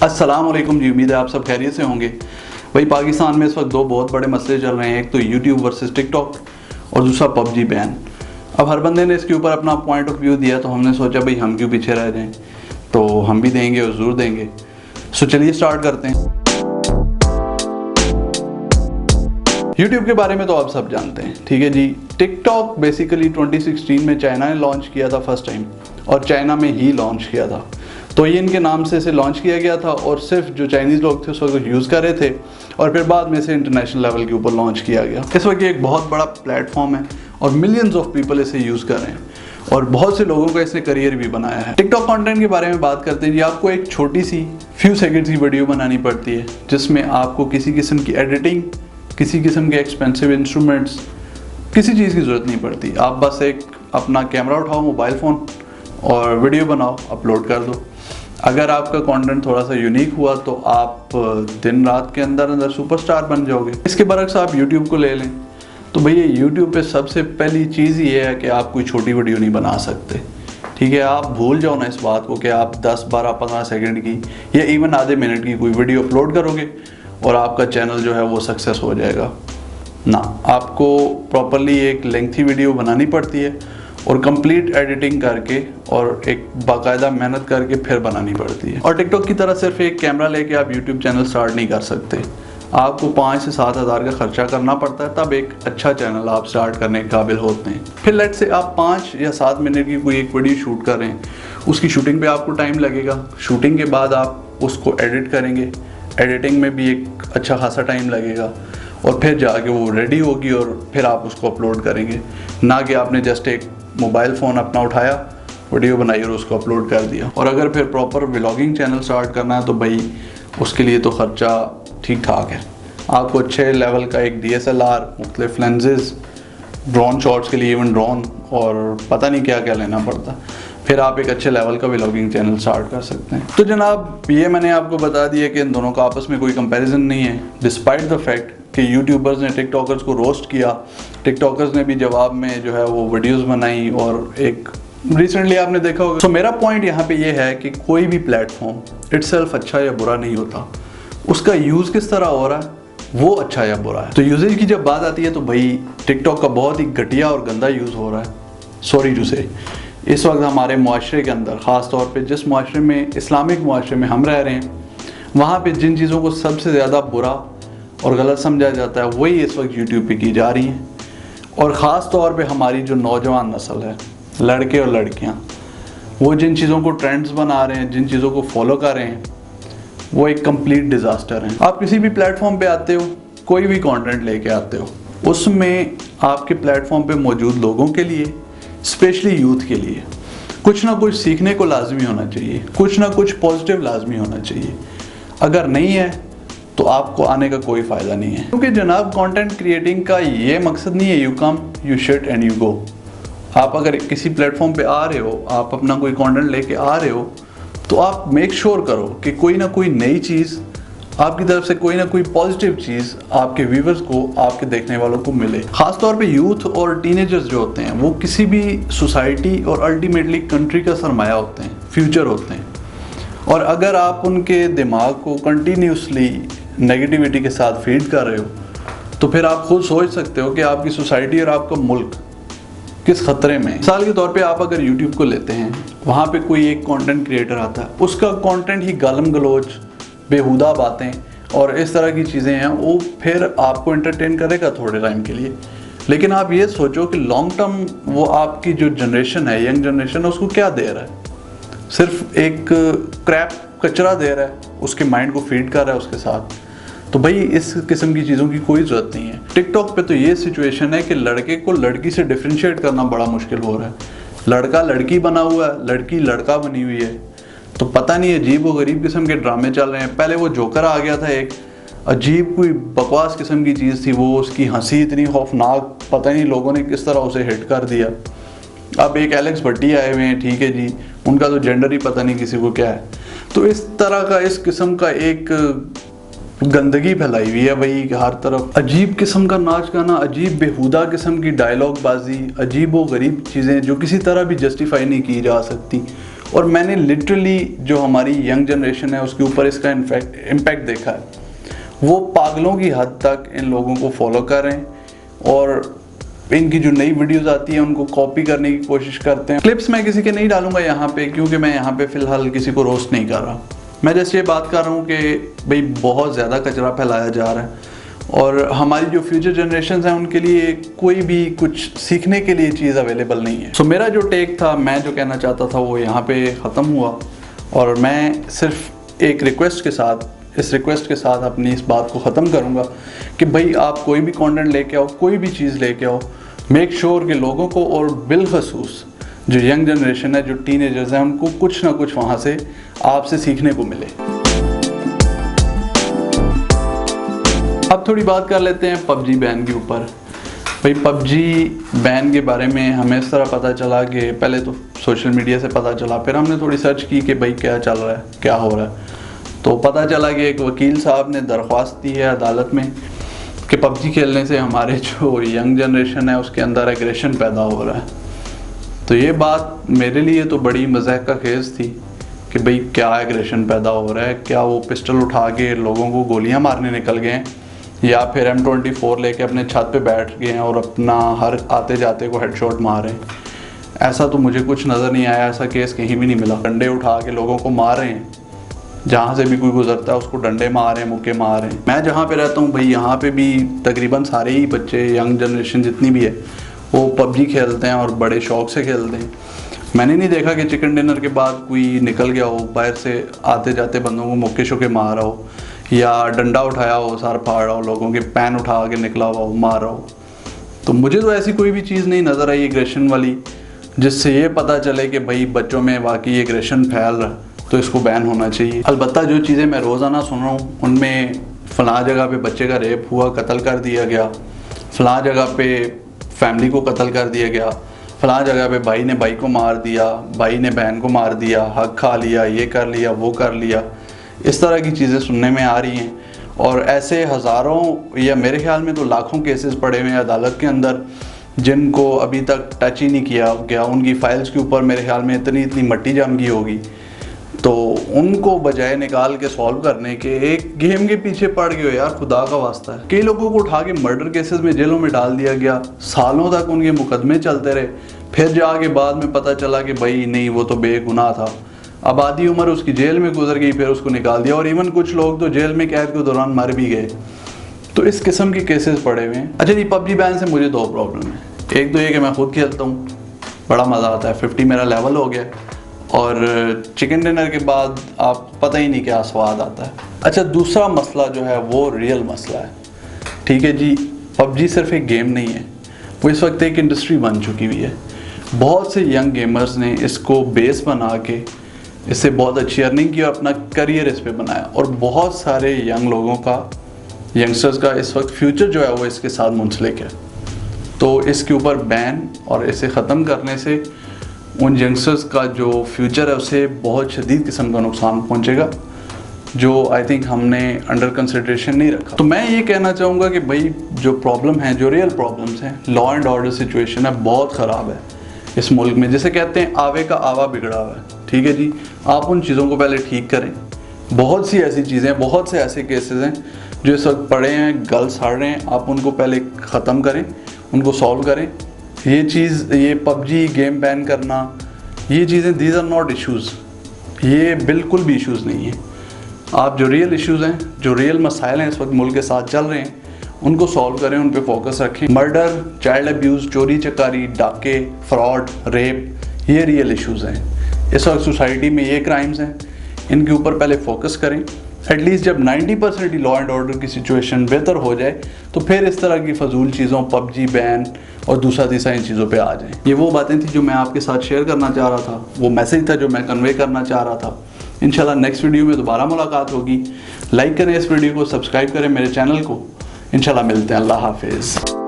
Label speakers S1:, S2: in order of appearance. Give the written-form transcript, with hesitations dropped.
S1: अस्सलाम वालेकुम जी, उम्मीद है आप सब खैरियत से होंगे। भाई पाकिस्तान में इस वक्त दो बहुत बड़े मसले चल रहे हैं, एक तो यूट्यूब वर्सेस टिकटॉक और दूसरा पबजी बैन। अब हर बंदे ने इसके ऊपर अपना पॉइंट ऑफ व्यू दिया, तो हमने सोचा भाई हम क्यों पीछे रह जाएं, तो हम भी देंगे और ज़रूर देंगे। सो चलिए स्टार्ट करते हैं। यूट्यूब के बारे में तो आप सब जानते हैं, ठीक है जी। टिकटॉक बेसिकली 2016 में चाइना ने लॉन्च किया था फर्स्ट टाइम, और चाइना में ही लॉन्च किया था, तो ये इनके नाम से इसे लॉन्च किया गया था और सिर्फ जो चाइनीज़ लोग थे उस वक्त यूज़ कर रहे थे, और फिर बाद में इसे इंटरनेशनल लेवल के ऊपर लॉन्च किया गया। इस वक्त ये एक बहुत बड़ा प्लेटफॉर्म है और मिलियंस ऑफ पीपल इसे यूज़ कर रहे हैं और बहुत से लोगों का इसने करियर भी बनाया है। टिकटॉक कंटेंट के बारे में बात करते हैं जी। आपको एक छोटी सी फ्यू सेकेंड्स की वीडियो बनानी पड़ती है, जिसमें आपको किसी किस्म की एडिटिंग, किसी किस्म के एक्सपेंसिव इंस्ट्रूमेंट्स, किसी चीज़ की ज़रूरत नहीं पड़ती। आप बस एक अपना कैमरा उठाओ, मोबाइल फ़ोन, और वीडियो बनाओ, अपलोड कर दो। अगर आपका कंटेंट थोड़ा सा यूनिक हुआ तो आप दिन रात के अंदर अंदर सुपरस्टार बन जाओगे। इसके बरक्स आप यूट्यूब को ले लें, तो भैया यूट्यूब पे सबसे पहली चीज़ ये है कि आप कोई छोटी वीडियो नहीं बना सकते, ठीक है। आप भूल जाओ ना इस बात को कि आप 10, 12, 15 सेकंड की या इवन आधे मिनट की कोई वीडियो अपलोड करोगे और आपका चैनल जो है वो सक्सेस हो जाएगा ना। आपको प्रॉपरली एक लेंथी वीडियो बनानी पड़ती है और कंप्लीट एडिटिंग करके और एक बाकायदा मेहनत करके फिर बनानी पड़ती है। और टिकटॉक की तरह सिर्फ एक कैमरा लेके आप यूट्यूब चैनल स्टार्ट नहीं कर सकते। आपको 5 से 7 हज़ार का खर्चा करना पड़ता है, तब एक अच्छा चैनल आप स्टार्ट करने के काबिल होते हैं। फिर लेट से आप 5 या 7 मिनट की कोई एक वीडियो शूट कर रहे हैं, उसकी शूटिंग पे आपको टाइम लगेगा। शूटिंग के बाद आप उसको एडिट करेंगे, एडिटिंग में भी एक अच्छा खासा टाइम लगेगा, और फिर जाके वो रेडी होगी और फिर आप उसको अपलोड करेंगे। ना कि आपने जस्ट एक मोबाइल फ़ोन अपना उठाया, वीडियो बनाई और उसको अपलोड कर दिया। और अगर फिर प्रॉपर व्लॉगिंग चैनल स्टार्ट करना है तो भाई उसके लिए तो ख़र्चा ठीक ठाक है। आपको अच्छे लेवल का एक DSLR, मुख्तलिफ लेंसेज, ड्रोन शॉट्स के लिए इवन ड्रोन, और पता नहीं क्या क्या लेना पड़ता, फिर आप एक अच्छे लेवल का व्लॉगिंग चैनल स्टार्ट कर सकते हैं। तो जनाब ये मैंने आपको बता दिया कि इन दोनों का आपस में कोई कंपैरिजन नहीं है, डिस्पाइट द फैक्ट कि यूट्यूबर्स ने टिकटॉकर्स को रोस्ट किया, टिकटॉकर्स ने भी जवाब में जो है वो वीडियोस बनाई, और एक रिसेंटली आपने देखा होगा। तो मेरा पॉइंट यहाँ पे ये है कि कोई भी प्लेटफॉर्म इटसेल्फ अच्छा या बुरा नहीं होता, उसका यूज़ किस तरह हो रहा है वो अच्छा या बुरा है। तो यूजेज की जब बात आती है तो भाई टिकटॉक का बहुत ही घटिया और गंदा यूज़ हो रहा है, सॉरी टू से। इस वक्त हमारे मुआशरे के अंदर, ख़ास तौर पे जिस मुआशरे में, इस्लामिक मुआशरे में हम रह रहे हैं, वहाँ पे जिन चीज़ों को सबसे ज़्यादा बुरा और गलत समझा जाता है वही इस वक्त यूट्यूब पे की जा रही हैं। और ख़ास तौर पे हमारी जो नौजवान नस्ल है, लड़के और लड़कियां, वो जिन चीज़ों को ट्रेंड्स बना रहे हैं, जिन चीज़ों को फॉलो कर रहे हैं, वो एक कंप्लीट डिज़ास्टर है। आप किसी भी प्लेटफॉर्म पे आते हो, कोई भी कंटेंट लेके आते हो, उसमें आपके प्लेटफॉर्म पे मौजूद लोगों के लिए, स्पेशली यूथ के लिए, कुछ ना कुछ सीखने को लाजमी होना चाहिए, कुछ ना कुछ पॉजिटिव लाजमी होना चाहिए। अगर नहीं है तो आपको आने का कोई फ़ायदा नहीं है, क्योंकि जनाब कंटेंट क्रिएटिंग का ये मकसद नहीं है you come, you shit and you go. आप अगर किसी प्लेटफॉर्म पे आ रहे हो, आप अपना कोई कंटेंट लेके आ रहे हो, तो आप मेक श्योर करो कि कोई ना कोई नई चीज़ आपकी तरफ से, कोई ना कोई पॉजिटिव चीज़ आपके व्यूवर्स को, आपके देखने वालों को मिले। ख़ास तौर पे यूथ और टीनेजर्स जो होते हैं, वो किसी भी सोसाइटी और अल्टीमेटली कंट्री का सरमाया होते हैं, फ्यूचर होते हैं। और अगर आप उनके दिमाग को कंटिन्यूसली नेगेटिविटी के साथ फीड कर रहे हो, तो फिर आप खुद सोच सकते हो कि आपकी सोसाइटी और आपका मुल्क किस खतरे में। मिसाल के तौर पे आप अगर यूट्यूब को लेते हैं, वहाँ पे कोई एक कंटेंट क्रिएटर आता है, उसका कंटेंट ही गालम गलोच, बेहुदा बातें और इस तरह की चीज़ें हैं, वो फिर आपको एंटरटेन करेगा थोड़े टाइम के लिए। लेकिन आप ये सोचो कि लॉन्ग टर्म वो आपकी जो जनरेशन है, यंग जनरेशन है, उसको क्या दे रहा है? सिर्फ एक क्रैप कचरा दे रहा है, उसके माइंड को फीड कर रहा है उसके साथ। तो भाई इस किस्म की चीज़ों की कोई ज़रूरत नहीं है। टिकटॉक पे तो ये सिचुएशन है कि लड़के को लड़की से डिफ्रेंशिएट करना बड़ा मुश्किल हो रहा है। लड़का लड़की बना हुआ है, लड़की लड़का बनी हुई है, तो पता नहीं अजीब व गरीब किस्म के ड्रामे चल रहे हैं। पहले वो जोकर आ गया था, एक अजीब कोई बकवास किस्म की चीज़ थी वो, उसकी हंसी इतनी खौफनाक, पता नहीं लोगों ने किस तरह उसे हिट कर दिया। अब एक एलेक्स भट्टी आए हुए हैं, ठीक है जी, उनका तो जेंडर ही पता नहीं किसी को क्या है। तो इस तरह का, इस किस्म का एक गंदगी फैलाई हुई है भाई हर तरफ। अजीब किस्म का नाच गाना, अजीब बेहुदा किस्म की डायलॉग बाजी, अजीब व गरीब चीज़ें जो किसी तरह भी जस्टिफाई नहीं की जा सकती, और मैंने लिटरली जो हमारी यंग जनरेशन है उसके ऊपर इसका इम्पैक्ट देखा है। वो पागलों की हद तक इन लोगों को फॉलो कर रहे हैं और इनकी जो नई वीडियोस आती हैं उनको कॉपी करने की कोशिश करते हैं। क्लिप्स मैं किसी के नहीं डालूंगा यहाँ पे, क्योंकि मैं यहाँ पे फ़िलहाल किसी को रोस्ट नहीं कर रहा। मैं जैसे ये बात कर रहा हूँ कि भाई बहुत ज़्यादा कचरा फैलाया जा रहा है और हमारी जो फ्यूचर जनरेशन हैं उनके लिए कोई भी कुछ सीखने के लिए चीज़ अवेलेबल नहीं है। सो मेरा जो टेक था, मैं जो कहना चाहता था वो यहाँ पे ख़त्म हुआ और मैं सिर्फ एक रिक्वेस्ट के साथ, इस रिक्वेस्ट के साथ अपनी इस बात को ख़त्म करूँगा कि भाई आप कोई भी कंटेंट लेके आओ, कोई भी चीज़ लेके आओ, मेक श्योर कि लोगों को और बिलखसूस जो यंग जनरेशन है, जो टीनेजर्स हैं, उनको कुछ ना कुछ वहाँ से आपसे सीखने को मिले। अब थोड़ी बात कर लेते हैं पबजी बैन के ऊपर। भाई पबजी बैन के बारे में हमें इस तरह पता चला कि पहले तो सोशल मीडिया से पता चला, फिर हमने थोड़ी सर्च की कि भाई क्या चल रहा है, क्या हो रहा है। तो पता चला कि एक वकील साहब ने दरख्वास्त दी है अदालत में कि पबजी खेलने से हमारे जो यंग जनरेशन है उसके अंदर एग्रेशन पैदा हो रहा है। तो ये बात मेरे लिए तो बड़ी मज़ाक का खेज़ थी कि भाई क्या एग्रेशन पैदा हो रहा है, क्या वो पिस्टल उठा के लोगों को गोलियां मारने निकल गए हैं या फिर M24 लेके अपने छत पे बैठ गए हैं और अपना हर आते जाते को हेडशॉट मार रहे हैं। ऐसा तो मुझे कुछ नज़र नहीं आया, ऐसा केस कहीं भी नहीं मिला। डंडे उठा के लोगों को मार रहे हैं, जहाँ से भी कोई गुजरता है उसको डंडे मार रहे हैं, मुक्के मार रहे हैं। मैं जहाँ पे रहता हूँ भाई यहाँ पे भी तकरीबन सारे ही बच्चे, यंग जनरेशन जितनी भी है, वो पबजी खेलते हैं और बड़े शौक़ से खेलते हैं। मैंने नहीं देखा कि चिकन डिनर के बाद कोई निकल गया हो, बाहर से आते जाते बंदों को मुक्के शुक्के मार रहा हो या डंडा उठाया हो, सर फाड़ रहा हो, लोगों के पैन उठा के निकला हुआ हो, मार रहा हो। तो मुझे तो ऐसी कोई भी चीज़ नहीं नज़र आई एग्रेशन वाली जिससे ये पता चले कि भाई बच्चों में वाकई एग्रेशन फैल रहा है, तो इसको बैन होना चाहिए। अलबत्ता जो चीज़ें मैं रोज़ाना सुन रहा हूँ उनमें फ़लाँ जगह पे बच्चे का रेप हुआ, कत्ल कर दिया गया, फ़लाँ जगह पे फैमिली को कत्ल कर दिया गया, फ़लाँ जगह पे भाई ने भाई को मार दिया, भाई ने बहन को मार दिया, हक खा लिया, ये कर लिया, वो कर लिया, इस तरह की चीज़ें सुनने में आ रही हैं। और ऐसे हज़ारों या मेरे ख्याल में तो लाखों केसेस पड़े हुए हैं अदालत के अंदर जिनको अभी तक टच ही नहीं किया गया। उनकी फ़ाइल्स के ऊपर मेरे ख्याल में इतनी मट्टी जम गई होगी, तो उनको बजाय निकाल के सॉल्व करने के एक गेम के पीछे पड़ गए हो यार, खुदा का वास्ता है। कई लोगों को उठा के मर्डर केसेस में जेलों में डाल दिया गया, सालों तक उनके मुकदमे चलते रहे, फिर जाके बाद में पता चला कि भाई नहीं वो तो बेगुनाह था। अब आधी उम्र उसकी जेल में गुजर गई, फिर उसको निकाल दिया और इवन कुछ लोग तो जेल में कैद के दौरान मर भी गए। तो इस किस्म के केसेस पड़े हुए हैं। अच्छा जी, पबजी बैन से मुझे दो प्रॉब्लम है। एक तो ये कि मैं खुद खेलता हूँ, बड़ा मज़ा आता है, 50 मेरा लेवल हो गया, और चिकन डिनर के बाद आप पता ही नहीं क्या स्वाद आता है। अच्छा, दूसरा मसला जो है वो रियल मसला है। ठीक है जी, पबजी सिर्फ एक गेम नहीं है, वो इस वक्त एक इंडस्ट्री बन चुकी हुई है। बहुत से यंग गेमर्स ने इसको बेस बना के इससे बहुत अच्छी अर्निंग की और अपना करियर इस पे बनाया, और बहुत सारे यंग लोगों का, यंगस्टर्स का इस वक्त फ्यूचर जो है वो इसके साथ मुंसलिक है। तो इसके ऊपर बैन और इसे ख़त्म करने से उन यंगस्टर्स का जो फ्यूचर है उसे बहुत शदीद किस्म का नुकसान पहुंचेगा, जो आई थिंक हमने अंडर कंसिडरेशन नहीं रखा। तो मैं ये कहना चाहूँगा कि भाई जो प्रॉब्लम है, जो रियल प्रॉब्लम्स हैं, लॉ एंड ऑर्डर सिचुएशन है बहुत ख़राब है इस मुल्क में। जिसे कहते हैं आवे का आवा बिगड़ा हुआ है। ठीक है जी, आप उन चीज़ों को पहले ठीक करें। बहुत सी ऐसी चीज़ें, बहुत से ऐसे केसेस हैं जो इस वक्त पड़े हैं, गल सड़ रहे हैं, आप उनको पहले ख़त्म करें, उनको सॉल्व करें। ये चीज़, ये पबजी गेम बैन करना, ये चीज़ें दीज आर नॉट इश्यूज़, ये बिल्कुल भी इश्यूज़ नहीं है। आप जो रियल इश्यूज़ हैं, जो रियल मसाइल हैं इस वक्त मुल्क के साथ चल रहे हैं, उनको सॉल्व करें, उन पे फोकस रखें। मर्डर, चाइल्ड अब्यूज़, चोरी चकारी, डाके, फ्रॉड, रेप, ये रियल इश्यूज़ हैं इस वक्त सोसाइटी में, ये क्राइम्स हैं, इनके ऊपर पहले फोकस करें। एटलीस्ट जब 90% ही लॉ एंड ऑर्डर की सिचुएशन बेहतर हो जाए तो फिर इस तरह की फजूल चीज़ों, पबजी बैन और दूसरा तीसरा इन चीज़ों पे आ जाएं। ये वो बातें थी जो मैं आपके साथ शेयर करना चाह रहा था, वो मैसेज था जो मैं कन्वे करना चाह रहा था। इंशाल्लाह नेक्स्ट वीडियो में दोबारा मुलाकात होगी। लाइक करें इस वीडियो को, सब्सक्राइब करें मेरे चैनल को। इंशाल्लाह मिलते हैं। अल्लाह हाफिज़।